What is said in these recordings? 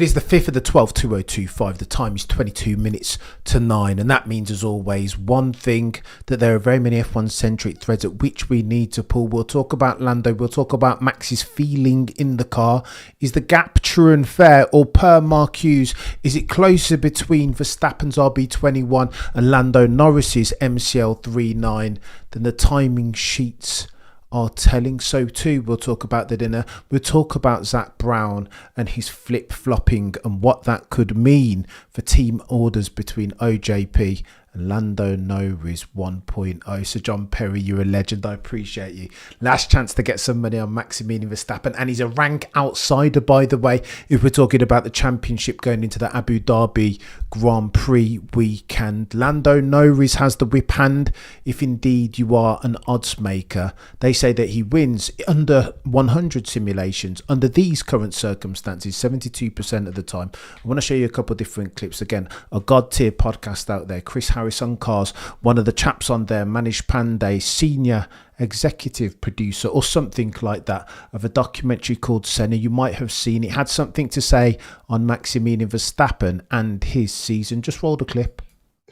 It is the 5th of the 12th, 2025. The time is 22 minutes to 9. And that means, as always, one thing, that there are very many F1-centric threads at which we need to pull. We'll talk about Lando. We'll talk about Max's feeling in the car. Is the gap true and fair? Or per Mark Hughes, is it closer between Verstappen's RB21 and Lando Norris's MCL39 than the timing sheets are telling? So too, we'll talk about the dinner. We'll talk about Zak Brown and his flip-flopping and what that could mean for team orders between OJP and Lando Norris 1.0. So John Perry, you're a legend. I appreciate you. Last chance to get some money on Maximilian Verstappen, and he's a rank outsider, by the way, if we're talking about the championship going into the Abu Dhabi Grand Prix weekend. Lando Norris has the whip hand if indeed you are an odds maker. They say that he wins under 100 simulations under these current circumstances 72% of the time. I want to show you a couple of different clips. Again, a god tier podcast out there. Chris Harris on cars, one of the chaps on there, Manish Pandey, senior executive producer or something like that, of a documentary called Senna. You might have seen it. Had something to say on Maximilian Verstappen and his season. Just roll the clip.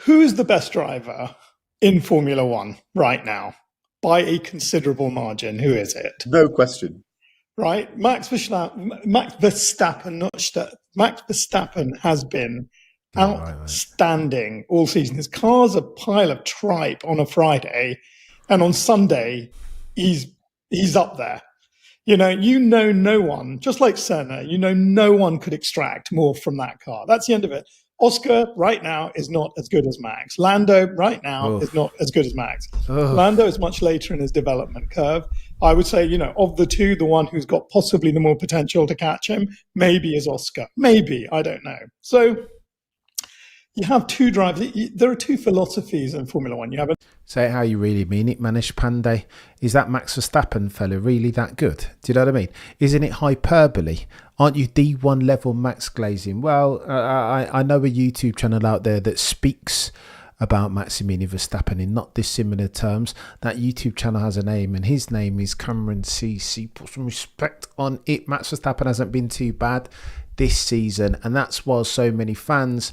Who is the best driver in Formula One right now? By a considerable margin. Who is it? No question. Right? Max Verstappen has been outstanding all season. His car's a pile of tripe on a Friday, and on Sunday he's up there. No one, just like Senna, no one could extract more from that car. That's the end of it. Oscar right now is not as good as Max. Lando right now is not as good as Max. Lando is much later in his development curve. I would say, of the two, the one who's got possibly the more potential to catch him maybe is Oscar. Maybe, I don't know. So you have two drivers. There are two philosophies in Formula One. You have Say it how you really mean it, Manish Pandey. Is that Max Verstappen fella really that good? Do you know what I mean? Isn't it hyperbole? Aren't you D1 level Max Glazing? Well, I know a YouTube channel out there that speaks about Maximilian Verstappen in not dissimilar terms. That YouTube channel has a name, and his name is Cameron CC. Put some respect on it. Max Verstappen hasn't been too bad this season, and that's why so many fans,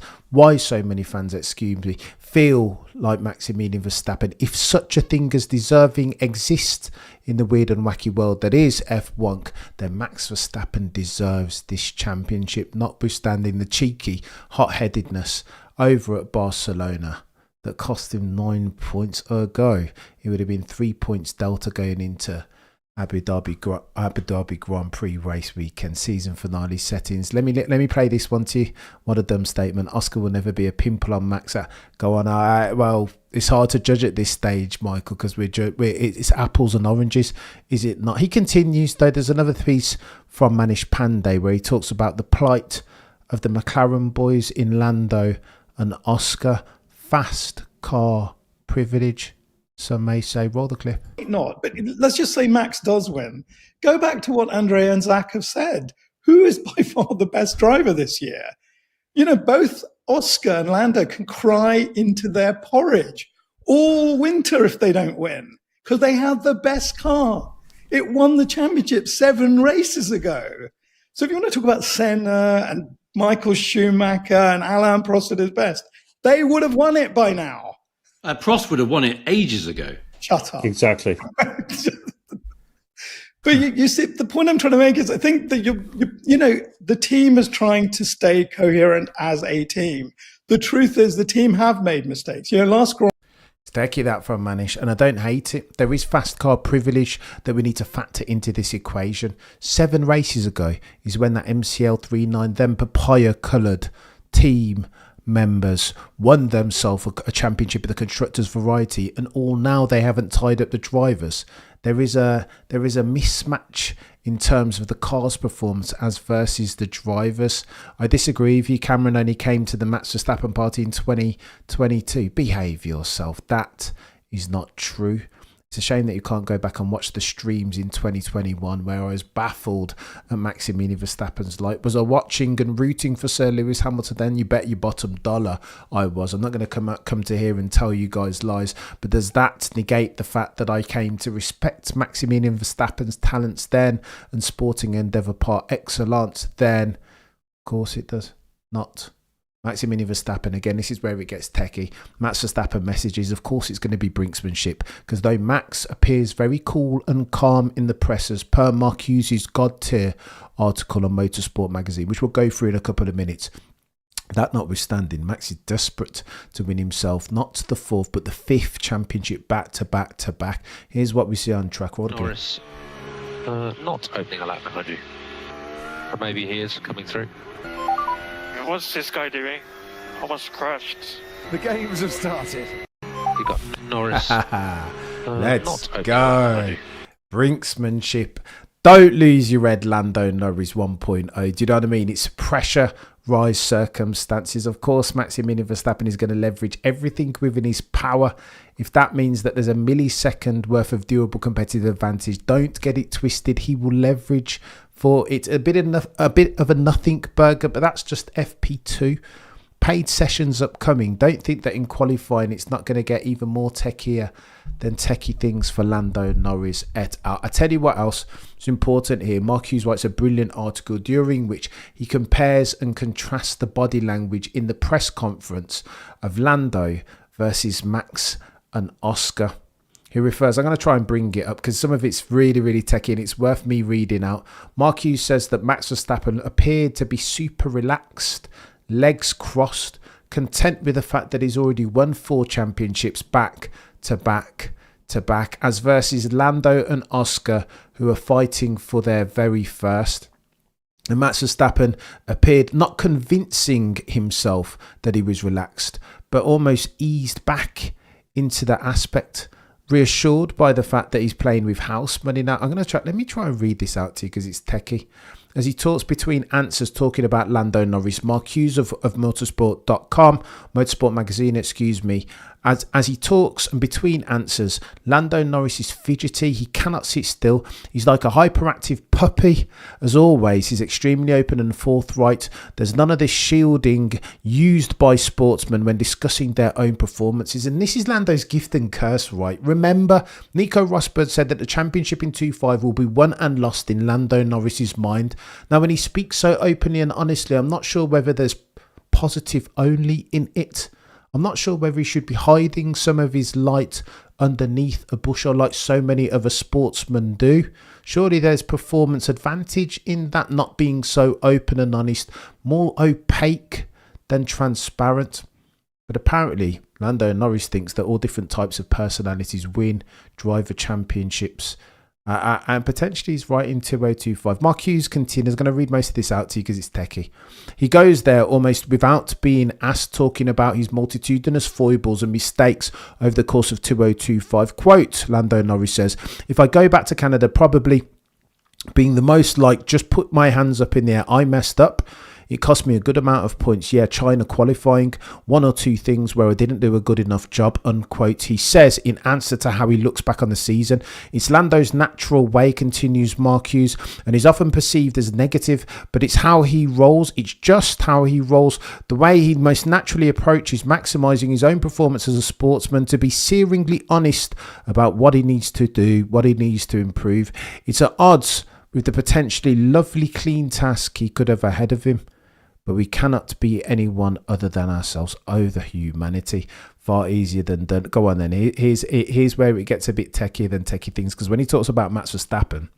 feel like Maximilian Verstappen, if such a thing as deserving exists in the weird and wacky world that is F1, then Max Verstappen deserves this championship, notwithstanding the cheeky hot-headedness over at Barcelona that cost him 9 points ago. It would have been 3 points delta going into Abu Dhabi Grand Prix race weekend, season finale settings. Let me play this one to you. What a dumb statement. Oscar will never be a pimple on Max. Go on. Well, it's hard to judge at this stage, Michael, because it's apples and oranges, is it not? He continues, though. There's another piece from Manish Pandey where he talks about the plight of the McLaren boys in Lando and Oscar. Fast car privilege, some may say. Roll the clip. Not, but let's just say Max does win. Go back to what Andrea and Zak have said. Who is by far the best driver this year? Both Oscar and Lando can cry into their porridge all winter if they don't win, because they have the best car. It won the championship 7 races ago. So if you want to talk about Senna and Michael Schumacher and Alain Prost at his best, they would have won it by now. Prost would have won it ages ago. Shut up. Exactly. But you see, the point I'm trying to make is I think that the team is trying to stay coherent as a team. The truth is the team have made mistakes. Last Grand Take that from Manish, and I don't hate it. There is fast car privilege that we need to factor into this equation. 7 races ago is when that MCL39, then papaya coloured team members won themselves a championship in the constructors variety, and all now they haven't tied up the drivers. There is a mismatch in terms of the car's performance as versus the drivers. I disagree with you. Cameron only came to the Max Verstappen party in 2022. Behave yourself. That is not true. It's a shame that you can't go back and watch the streams in 2021 where I was baffled at Maximilian Verstappen's light. Was I watching and rooting for Sir Lewis Hamilton then? You bet your bottom dollar I was. I'm not going to come to here and tell you guys lies, but does that negate the fact that I came to respect Maximilian Verstappen's talents then and sporting endeavour par excellence then? Of course it does. Not. Maximilian Verstappen, again, this is where it gets techie. Max Verstappen messages, of course it's going to be brinksmanship, because though Max appears very cool and calm in the press, as per Mark Hughes' God tier article on Motorsport magazine, which we'll go through in a couple of minutes, that notwithstanding, Max is desperate to win himself not the 4th but the 5th championship back to back to back. Here's what we see on track. Norris not opening a lap behind you. Or maybe he is coming through. What's this guy doing? Almost crashed. The games have started. You got Norris. Let's go. Brinksmanship. Don't lose your head, Lando Norris 1.0. Do you know what I mean? It's pressure, rise circumstances. Of course, Maximilian Verstappen is going to leverage everything within his power. If that means that there's a millisecond worth of durable competitive advantage, don't get it twisted. He will leverage for it a bit of a nothing burger, but that's just FP2. Paid sessions upcoming. Don't think that in qualifying it's not going to get even more techier than techie things for Lando Norris et al. I tell you what else is important here. Mark Hughes writes a brilliant article during which he compares and contrasts the body language in the press conference of Lando versus Max and Oscar. He refers, I'm going to try and bring it up because some of it's really, really techie and it's worth me reading out. Mark Hughes says that Max Verstappen appeared to be super relaxed, legs crossed, content with the fact that he's already won 4 championships back to back to back, as versus Lando and Oscar, who are fighting for their very first. And Max Verstappen appeared not convincing himself that he was relaxed, but almost eased back into that aspect, reassured by the fact that he's playing with house money now. Let me try and read this out to you because it's techie. As he talks between answers talking about Lando Norris, Mark Hughes of motorsport.com, Motorsport magazine, as he talks and between answers, Lando Norris is fidgety. He cannot sit still. He's like a hyperactive puppy. As always, he's extremely open and forthright. There's none of this shielding used by sportsmen when discussing their own performances. And this is Lando's gift and curse, right? Remember, Nico Rosberg said that the championship in 2.5 will be won and lost in Lando Norris's mind. Now, when he speaks so openly and honestly, I'm not sure whether there's positive only in it. I'm not sure whether he should be hiding some of his light underneath a bushel like so many other sportsmen do. Surely there's performance advantage in that not being so open and honest, more opaque than transparent. But apparently, Lando Norris thinks that all different types of personalities win driver championships. And potentially he's right in 2025. Mark Hughes continues. I'm going to read most of this out to you because it's techie. He goes there almost without being asked, talking about his multitudinous foibles and mistakes over the course of 2025. Quote, Lando Norris says, "If I go back to Canada, probably being the most like just put my hands up in the air. I messed up. It cost me a good amount of points. Yeah, China qualifying, 1 or 2 things where I didn't do a good enough job," unquote. He says in answer to how he looks back on the season, "It's Lando's natural way," continues Mark Hughes, "and is often perceived as negative, but it's how he rolls. It's just how he rolls. The way he most naturally approaches maximising his own performance as a sportsman, to be searingly honest about what he needs to do, what he needs to improve. It's at odds with the potentially lovely clean task he could have ahead of him. But we cannot be anyone other than ourselves. Oh, the humanity. Far easier than done." Go on then. Here's where it gets a bit techier than techie things. Because when he talks about Max Verstappen,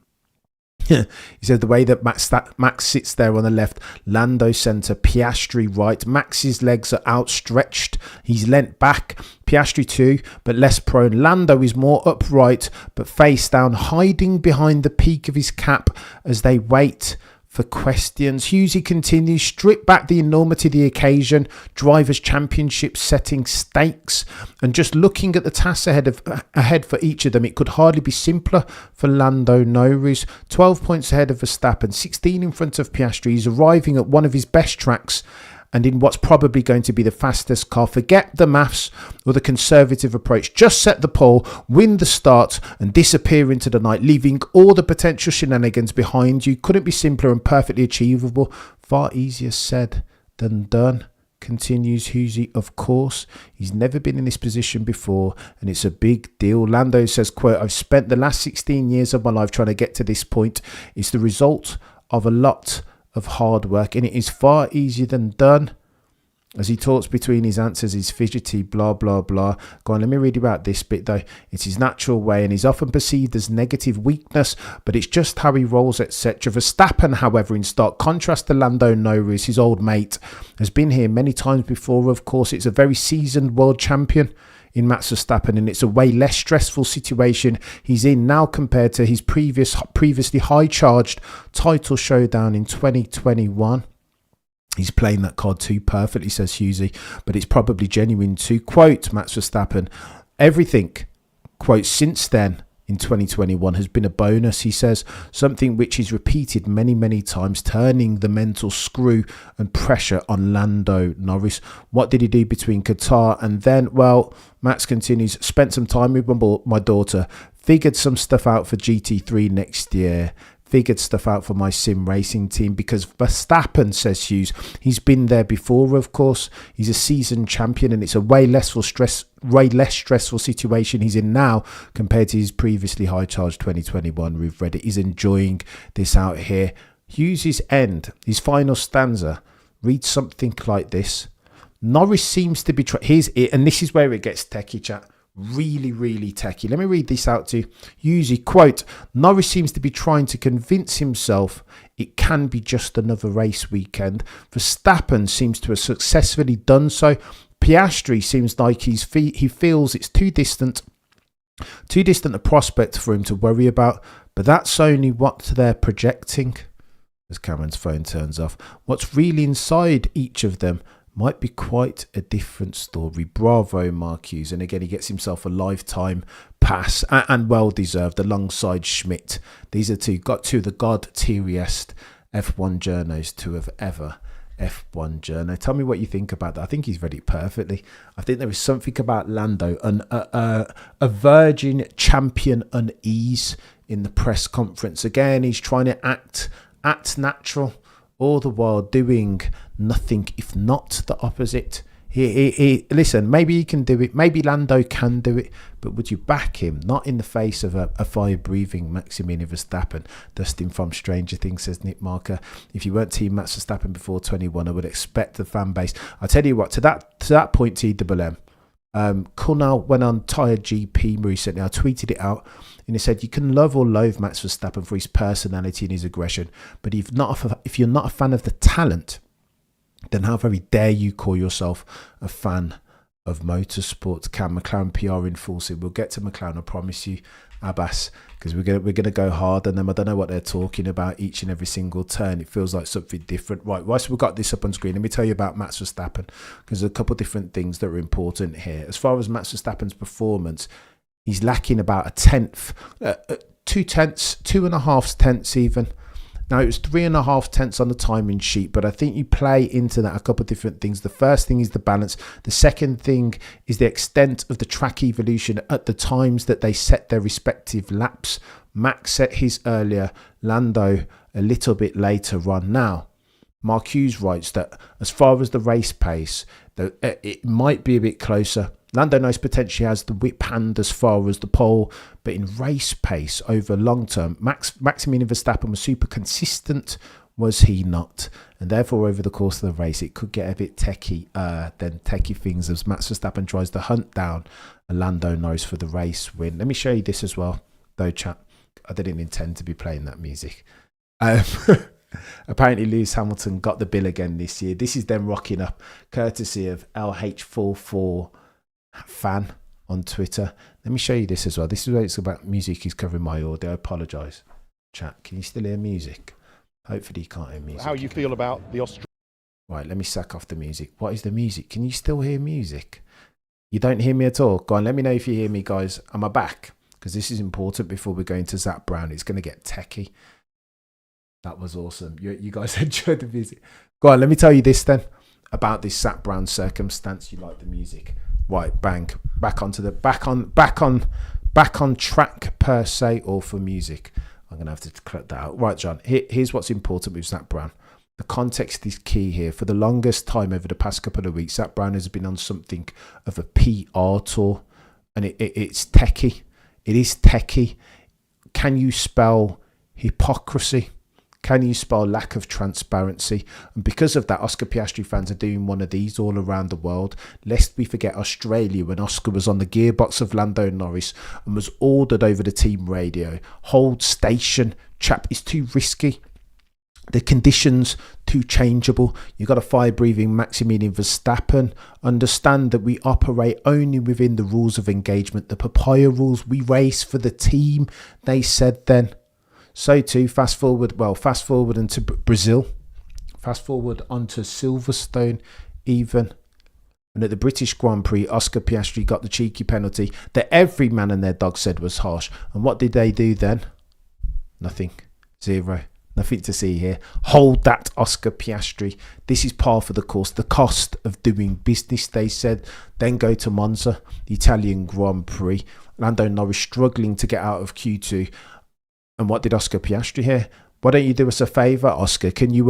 he said the way that Max sits there on the left, Lando centre, Piastri right. Max's legs are outstretched. He's leant back. Piastri too, but less prone. Lando is more upright, but face down, hiding behind the peak of his cap as they wait for questions. Hughesy continues, "Strip back the enormity of the occasion, drivers' championship setting stakes, and just looking at the tasks ahead for each of them, it could hardly be simpler for Lando Norris. 12 points ahead of Verstappen, 16 in front of Piastri. He's arriving at one of his best tracks and in what's probably going to be the fastest car. Forget the maths or the conservative approach. Just set the pole, win the start and disappear into the night, leaving all the potential shenanigans behind you. Couldn't be simpler and perfectly achievable. Far easier said than done," continues Hughesy. "Of course, he's never been in this position before and it's a big deal." Lando says, quote, "I've spent the last 16 years of my life trying to get to this point. It's the result of a lot of hard work, and it is far easier than done. As he talks between his answers, he's fidgety, blah, blah, blah. Go on, let me read about this bit, though. It's his natural way, and he's often perceived as negative weakness, but it's just how he rolls, etc. Verstappen, however, in stark contrast to Lando Norris, his old mate, has been here many times before. Of course, it's a very seasoned world champion in Max Verstappen, and it's a way less stressful situation he's in now compared to his previously high-charged title showdown in 2021. He's playing that card too perfectly, says Hughesy, but it's probably genuine too. Quote, Max Verstappen, everything, quote, since then in 2021 has been a bonus, he says, something which is repeated many, many times, turning the mental screw and pressure on Lando Norris. What did he do between Qatar and then? Well, Max continues, spent some time with my daughter, figured some stuff out for GT3 next year, figured stuff out for my sim racing team, because Verstappen, says Hughes, he's been there before, of course. He's a seasoned champion, and it's a way less stressful situation he's in now compared to his previously high-charged 2021. We've read it. He's enjoying this out here. Hughes' end, his final stanza, reads something like this. Norris seems to be... Here's it, and this is where it gets techie, chat. Really, really techie. Let me read this out to you. Hughes, quote, Norris seems to be trying to convince himself it can be just another race weekend. Verstappen seems to have successfully done so. Piastri seems like he feels it's too distant a prospect for him to worry about, but that's only what they're projecting. As Cameron's phone turns off, what's really inside each of them might be quite a different story. Bravo, Mark Hughes. And again, he gets himself a lifetime pass, and well deserved, alongside Schmidt. These are two of the god-tieriest F1 journos to have ever F1 journo. Tell me what you think about that. I think he's read it perfectly. I think there is something about Lando, a virgin champion unease in the press conference. Again, he's trying to act natural, all the while doing nothing if not the opposite. Listen, maybe he can do it, maybe Lando can do it, but would you back him? Not in the face of a fire-breathing Maximilian Verstappen. Dustin from Stranger Things says, Nick Marker, if you weren't team Max Verstappen before 21, I would expect the fan base. I'll tell you what, to that point, TWM, Kunal went on Tired GP recently. I tweeted it out, and he said, you can love or loathe Max Verstappen for his personality and his aggression, but if you're not a fan of the talent, then how very dare you call yourself a fan of motorsport? Can McLaren PR in full swing? We'll get to McLaren, I promise you, Abbas, because we're gonna go hard on them. I don't know what they're talking about each and every single turn. It feels like something different. Right, whilst we've got this up on screen, let me tell you about Max Verstappen, because there's a couple of different things that are important here. As far as Max Verstappen's performance, he's lacking about a tenth, 2 tenths, 2.5 tenths even. Now, it was 3.5 tenths on the timing sheet, but I think you play into that a couple of different things. The first thing is the balance. The second thing is the extent of the track evolution at the times that they set their respective laps. Max set his earlier, Lando a little bit later on. Now, Mark Hughes writes that as far as the race pace, it might be a bit closer. Lando Norris potentially has the whip hand as far as the pole, but in race pace over long term, Maximilian Verstappen was super consistent, was he not? And therefore, over the course of the race, it could get a bit techie than techie things as Max Verstappen tries to hunt down a Lando Norris for the race win. Let me show you this as well, though, chat. I didn't intend to be playing that music. Apparently, Lewis Hamilton got the bill again this year. This is them rocking up, courtesy of LH44 fan on Twitter. Let me show you this as well. This is where it's about music. He's covering my audio. I apologise. Chat, can you still hear music? Hopefully you can't hear music. How you feel about the Australian... Right, let me sack off the music. What is the music? Can you still hear music? You don't hear me at all? Go on, let me know if you hear me, guys. Am I back? Because this is important before we go into Zak Brown. It's going to get techie. That was awesome. You guys enjoyed the music. Go on, let me tell you this then about this Zak Brown circumstance. You like the music? Right, bang, back on track per se, or for music. I'm gonna have to cut that out. Right, John. Here's what's important with Zak Brown. The context is key here. For the longest time over the past couple of weeks, Zak Brown has been on something of a PR tour, and it's techie. It is techie. Can you spell hypocrisy? Can you spell lack of transparency? And because of that, Oscar Piastri fans are doing one of these all around the world. Lest we forget Australia, when Oscar was on the gearbox of Lando Norris and was ordered over the team radio, hold station, chap, it's too risky. The conditions too changeable. You've got a fire-breathing Maximilian Verstappen. Understand that we operate only within the rules of engagement, the papaya rules. We race for the team, they said then. So too, fast forward into Brazil. Fast forward onto Silverstone even. And at the British Grand Prix, Oscar Piastri got the cheeky penalty that every man and their dog said was harsh. And what did they do then? Nothing. Zero. Nothing to see here. Hold that, Oscar Piastri. This is par for the course. The cost of doing business, they said. Then go to Monza, the Italian Grand Prix. Lando Norris struggling to get out of Q2. And what did Oscar Piastri here? Why don't you do us a favour, Oscar? Can you...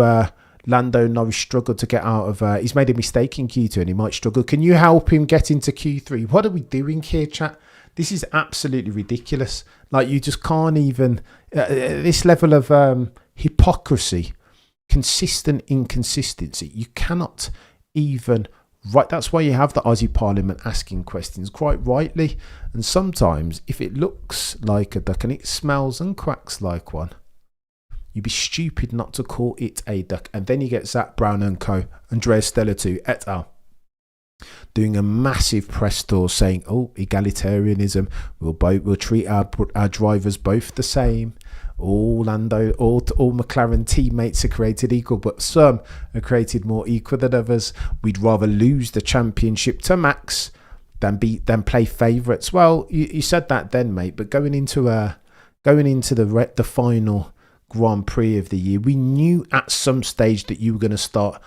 Lando Norris struggled to get out of... he's made a mistake in Q2 and he might struggle. Can you help him get into Q3? What are we doing here, chat? This is absolutely ridiculous. Like, you just can't even... this level of hypocrisy, consistent inconsistency, you cannot even... Right, that's why you have the Aussie Parliament asking questions, quite rightly. And sometimes, if it looks like a duck and it smells and quacks like one, you'd be stupid not to call it a duck. And then you get Zak Brown and co, Andrea Stella too, et al., doing a massive press tour saying, oh, egalitarianism, we'll treat our drivers both the same. All McLaren teammates are created equal, but some are created more equal than others. We'd rather lose the championship to Max than play favourites. Well, you said that then, mate. But going into the final Grand Prix of the year, we knew at some stage that you were going to start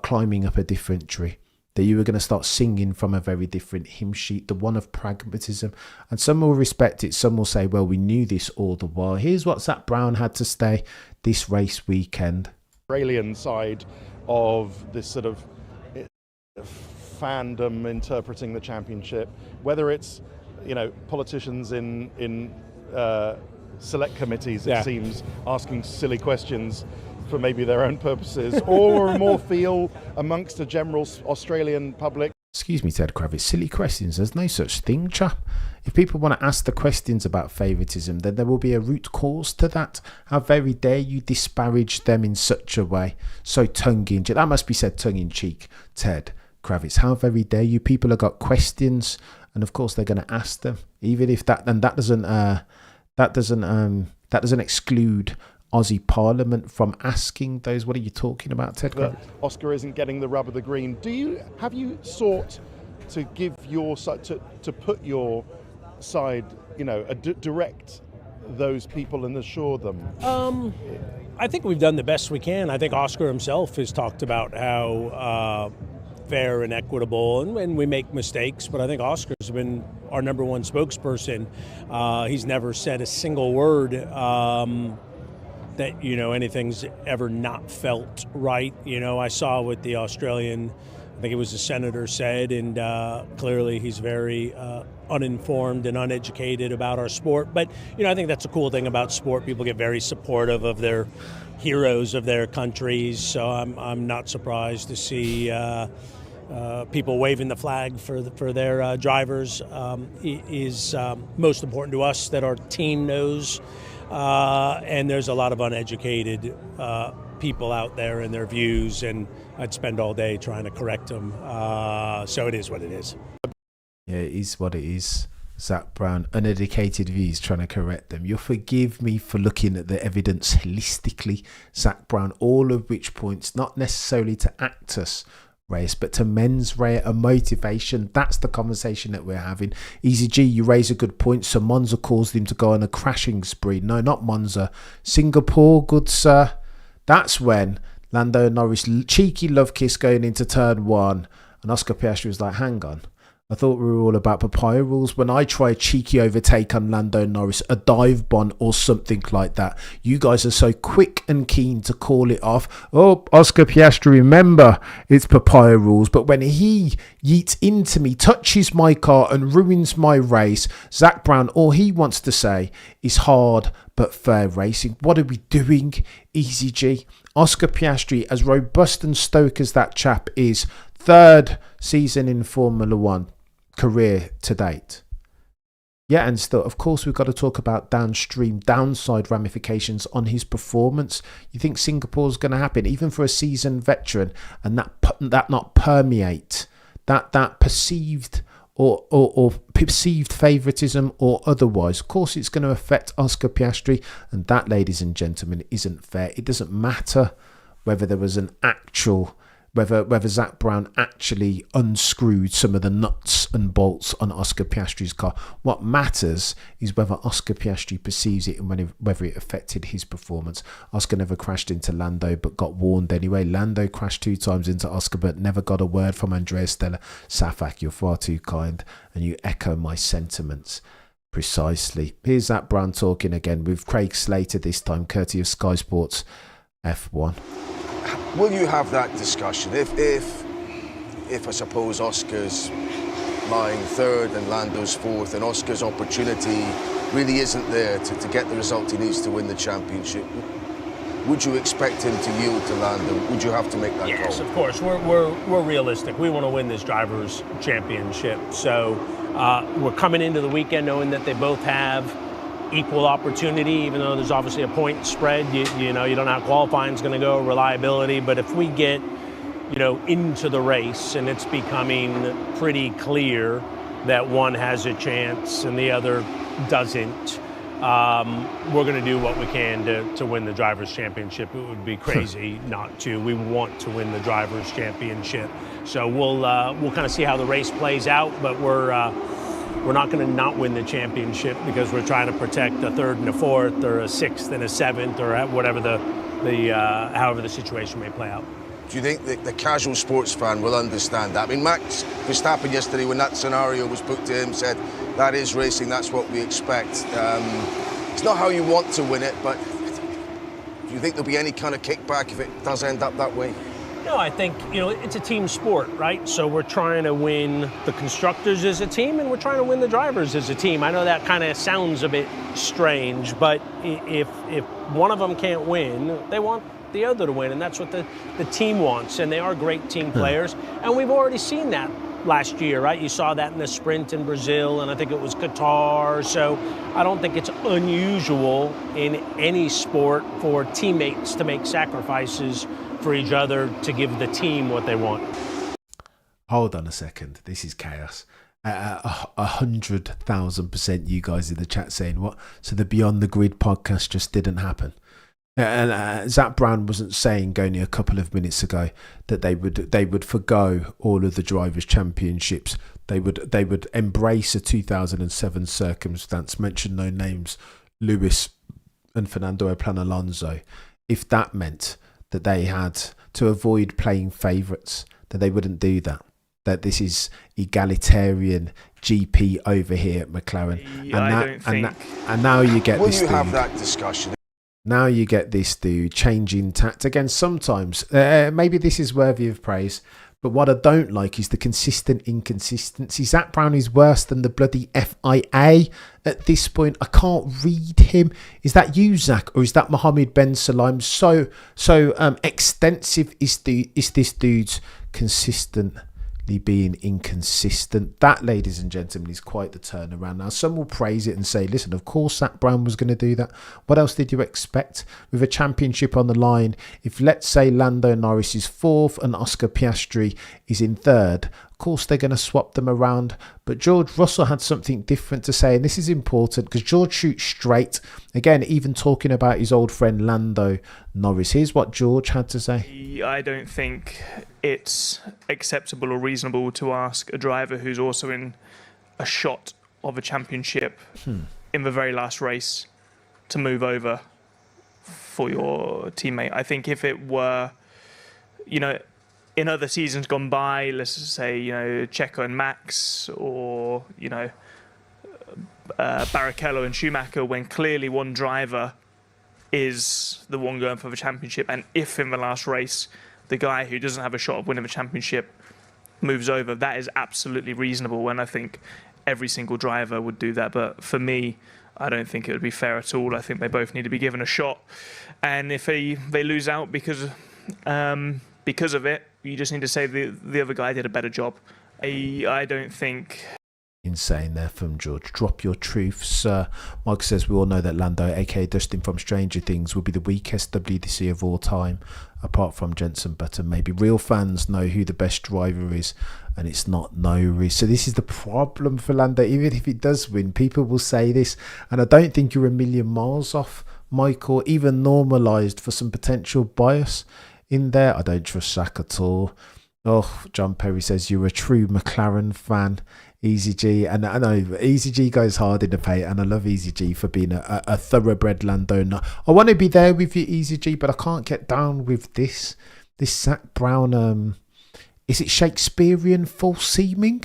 climbing up a different tree. That you were going to start singing from a very different hymn sheet, the one of pragmatism. And some will respect it, some will say, well, we knew this all the while. Here's what Zak Brown had to say this race weekend. Australian side of this sort of fandom interpreting the championship, whether it's, politicians in select committees, it seems, asking silly questions for maybe their own purposes, or more feel amongst the general Australian public. Excuse me, Ted Kravitz, silly questions. There's no such thing, chap. If people want to ask the questions about favouritism, then there will be a root cause to that. How very dare you disparage them in such a way, so tongue-in-cheek. That must be said tongue-in-cheek, Ted Kravitz. How very dare you? People have got questions, and of course they're going to ask them, even if that doesn't exclude Aussie Parliament from asking those. What are you talking about, Ted? Oscar isn't getting the rub of the green. Have you sought to give your side, to put your side, direct those people and assure them? I think we've done the best we can. I think Oscar himself has talked about how fair and equitable, and we make mistakes, but I think Oscar's been our number one spokesperson. He's never said a single word that anything's ever not felt right. I saw what the Australian, I think it was the senator, said, and clearly he's very uninformed and uneducated about our sport. But I think that's a cool thing about sport. People get very supportive of their heroes of their countries, so I'm not surprised to see people waving the flag for their drivers. It is most important to us that our team knows. And there's a lot of uneducated people out there and their views, and I'd spend all day trying to correct them. So it is what it is. Yeah, it is what it is. Zak Brown, uneducated views, trying to correct them. You'll forgive me for looking at the evidence holistically, Zak Brown, all of which points not necessarily to Actus race, but to mens rea, a motivation. That's the conversation that we're having. Easy G, you raise a good point. So Monza caused him to go on a crashing spree. No, not Monza, Singapore, good sir. That's when Lando Norris cheeky love kiss going into turn one, and Oscar Piastri was like, hang on, I thought we were all about papaya rules. When I try a cheeky overtake on Lando Norris, a dive bomb or something like that, you guys are so quick and keen to call it off. Oh, Oscar Piastri, remember, it's papaya rules. But when he yeets into me, touches my car and ruins my race, Zak Brown, all he wants to say is hard but fair racing. What are we doing, Easy G? Oscar Piastri, as robust and stoic as that chap is, third season in Formula One career to date. Yeah, and still, of course, we've got to talk about downstream downside ramifications on his performance. You think Singapore's going to happen, even for a seasoned veteran, and that not permeate that perceived or perceived favoritism or otherwise. Of course, it's going to affect Oscar Piastri, and that, ladies and gentlemen, isn't fair. It doesn't matter whether there was an actual, whether Zak Brown actually unscrewed some of the nuts and bolts on Oscar Piastri's car. What matters is whether Oscar Piastri perceives it and whether it affected his performance. Oscar never crashed into Lando but got warned anyway. Lando crashed 2 times into Oscar but never got a word from Andrea Stella. Safak, you're far too kind and you echo my sentiments precisely. Here's Zak Brown talking again with Craig Slater, this time courtesy of Sky Sports F1. Will you have that discussion if I suppose Oscar's lying third and Lando's fourth, and Oscar's opportunity really isn't there to get the result he needs to win the championship? Would you expect him to yield to Lando? Would you have to make that call? Yes, of course. We're realistic. We want to win this drivers' championship. So we're coming into the weekend knowing that they both have equal opportunity, even though there's obviously a point spread. You know, you don't know how qualifying is going to go, reliability. But if we get, into the race and it's becoming pretty clear that one has a chance and the other doesn't, we're going to do what we can to win the drivers' championship. It would be crazy not to. We want to win the drivers' championship. So we'll kind of see how the race plays out, but we're not going to not win the championship because we're trying to protect a third and a fourth or a sixth and a seventh or whatever however the situation may play out. Do you think the casual sports fan will understand that? I mean, Max Verstappen yesterday, when that scenario was put to him, said, that is racing, that's what we expect. It's not how you want to win it, but do you think there'll be any kind of kickback if it does end up that way? No, I think, it's a team sport, right? So we're trying to win the constructors as a team and we're trying to win the drivers as a team. I know that kind of sounds a bit strange, but if one of them can't win, they want the other to win, and that's what the team wants, and they are great team players. And we've already seen that last year, right? You saw that in the sprint in Brazil, and I think it was Qatar. So I don't think it's unusual in any sport for teammates to make sacrifices for each other to give the team what they want. Hold on a second. This is chaos. 100,000% you guys in the chat saying what? So the Beyond the Grid podcast just didn't happen. And Zak Brown wasn't saying only a couple of minutes ago that they would forgo all of the drivers' championships. They would embrace a 2007 circumstance, mention no names, Lewis and Fernando Alonso, if that meant that they had to avoid playing favourites, that they wouldn't do that. That this is egalitarian GP over here at McLaren. And now you get Will this you dude. have that discussion? Now you get this dude changing tact again. Sometimes maybe this is worthy of praise, but what I don't like is the consistent inconsistency. Zak Brown is worse than the bloody FIA at this point. I can't read him. Is that you, Zach, or is that Mohammed Ben Salim? So extensive is this dude's consistently being inconsistent. That, ladies and gentlemen, is quite the turnaround. Now, some will praise it and say, listen, of course Zak Brown was going to do that. What else did you expect? With a championship on the line, if let's say Lando Norris is fourth and Oscar Piastri is in third, of course they're going to swap them around. But George Russell had something different to say, and this is important because George shoots straight. Again, even talking about his old friend Lando Norris. Here's what George had to say. I don't think it's acceptable or reasonable to ask a driver who's also in a shot of a championship in the very last race to move over for your teammate. I think if it were, in other seasons gone by, let's just say, Checo and Max, or, Barrichello and Schumacher, when clearly one driver is the one going for the championship, and if in the last race the guy who doesn't have a shot of winning the championship moves over, that is absolutely reasonable, and I think every single driver would do that. But for me, I don't think it would be fair at all. I think they both need to be given a shot, and if they lose out because of it, you just need to say the other guy did a better job. I don't think. Insane there from George. Drop your truths. Mike says we all know that Lando, aka Dustin from Stranger Things, will be the weakest WDC of all time, apart from Jenson Button. Maybe real fans know who the best driver is, and it's not Norris. So this is the problem for Lando. Even if it does win, people will say this, and I don't think you're a million miles off, Mike, or even normalised for some potential bias in there. I don't trust Zak at all. Oh, John Perry says you're a true McLaren fan, Easy G. And I know Easy G goes hard in the paint, and I love Easy G for being a thoroughbred Lando Not. I want to be there with you, Easy G, but I can't get down with this Zak Brown. Is it Shakespearean false seeming?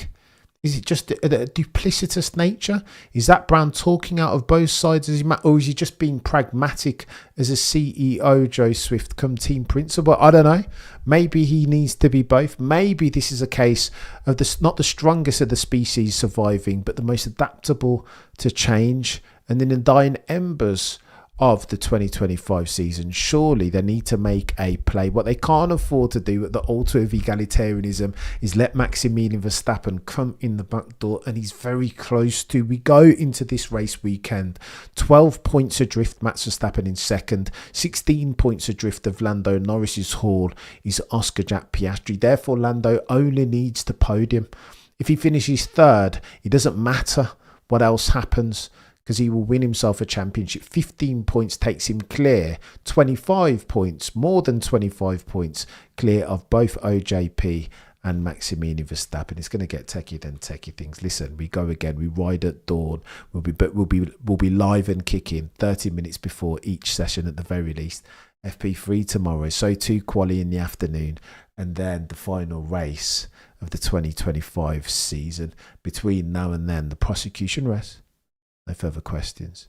Is it just a duplicitous nature? Is Zak Brown talking out of both sides, or is he just being pragmatic as a CEO, Joe Swift, come team principal? I don't know. Maybe he needs to be both. Maybe this is a case of not the strongest of the species surviving, but the most adaptable to change. And in the dying embers of the 2025 season, surely they need to make a play. What they can't afford to do at the altar of egalitarianism is let Maximilian Verstappen come in the back door, and he's very close to. We go into this race weekend 12 points adrift Max Verstappen in second, 16 points adrift of Lando Norris's haul is Oscar Jack Piastri. Therefore Lando only needs to podium. If he finishes third, it doesn't matter what else happens, because he will win himself a championship. 15 points takes him clear. 25 points, more than 25 points, clear of both OJP and Maximilian Verstappen. It's going to get techie than techie things. Listen, we go again. We ride at dawn. We'll be live and kicking 30 minutes before each session at the very least. FP3 tomorrow. So too quali in the afternoon, and then the final race of the 2025 season. Between now and then, the prosecution rests. No further questions.